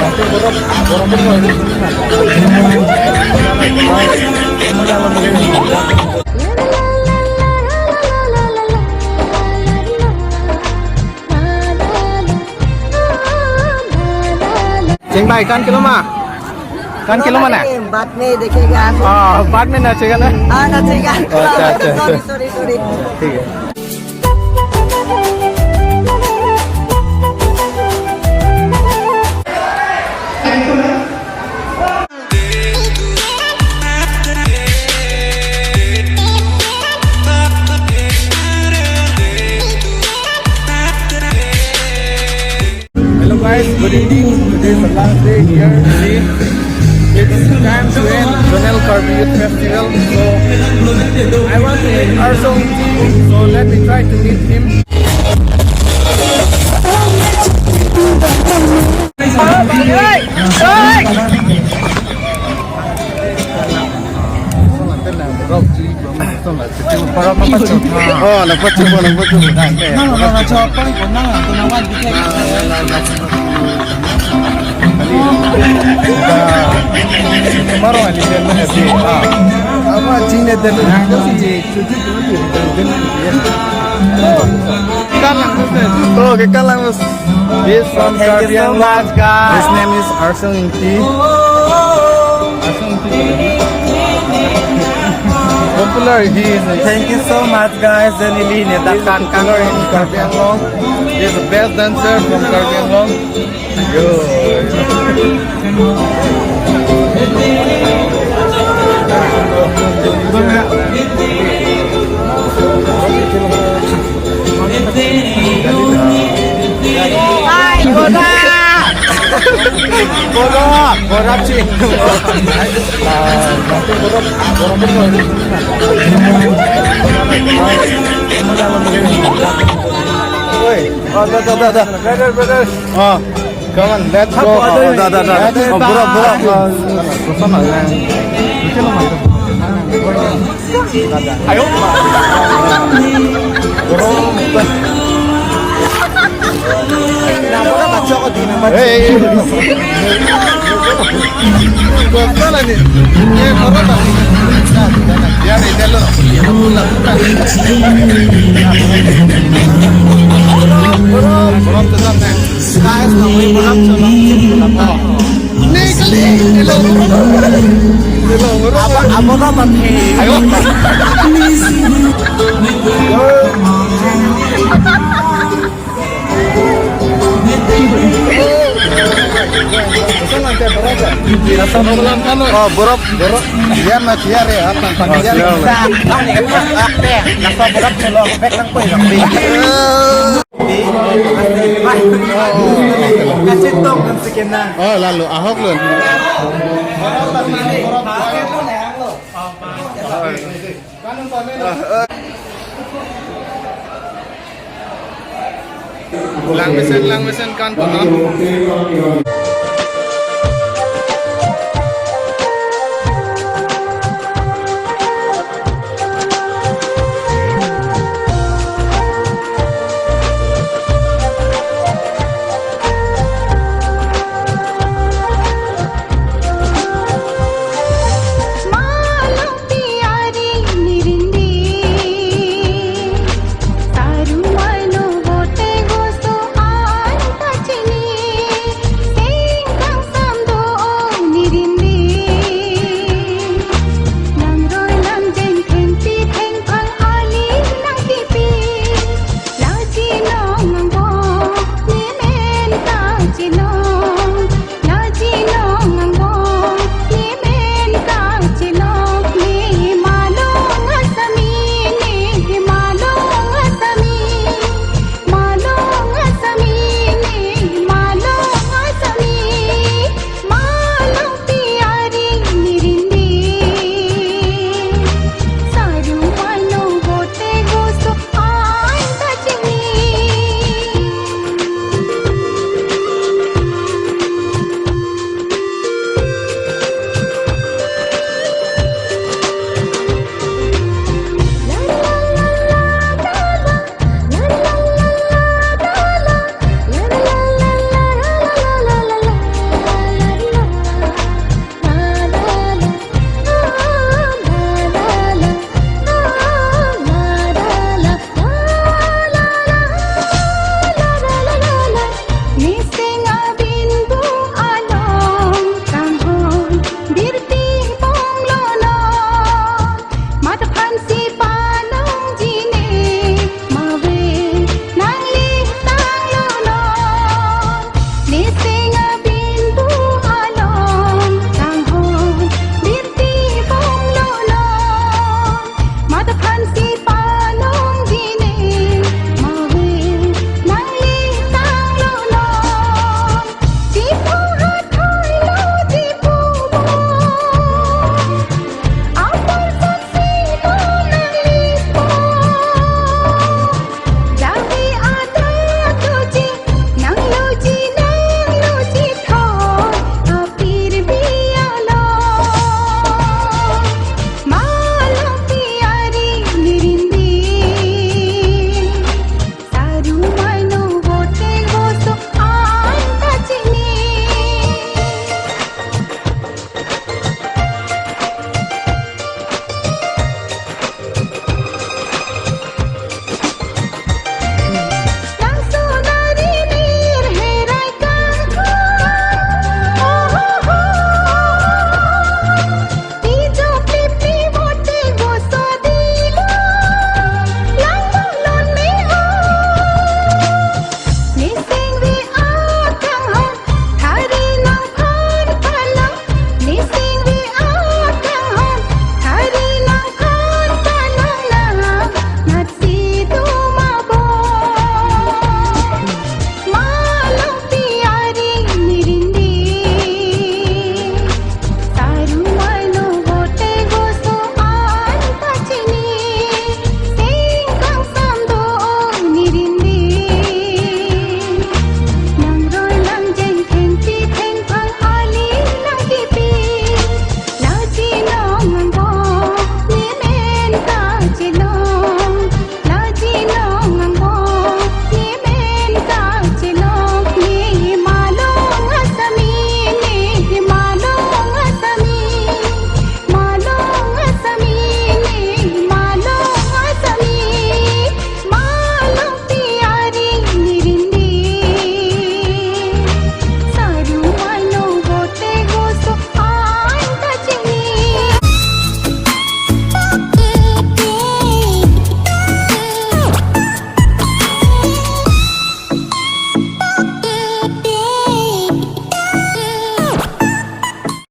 Ceng भाई कान kilo mana? बाद में देखेगा। बाद में नाचेगा ना? हाँ नचेगा। अच्छा अच्छा सॉरी सॉरी। ठीक है। Hello guys, good evening. Today is the last day here. See, it's time to end Jonel Karbi Youth Festival. So I want to meet Arsong T. So let me try to meet him. Oh, lepas cuba. Kemarin ali dia mesti. Apa Cina dan Kalang. He's from Karbi Anglong. His name is Arsong Inti. Popular he is. Thank you so much guys. Zanili Popular in Karbi Anglong. He is the best dancer from Karbi Anglong. Borak sih. Brother. Come on, let's go. Borak. Ayo. Hey. Oh, borok. Dia masih ya, apa panggilan? Oh, lalu Ahok loh. Lang mesin kan konon.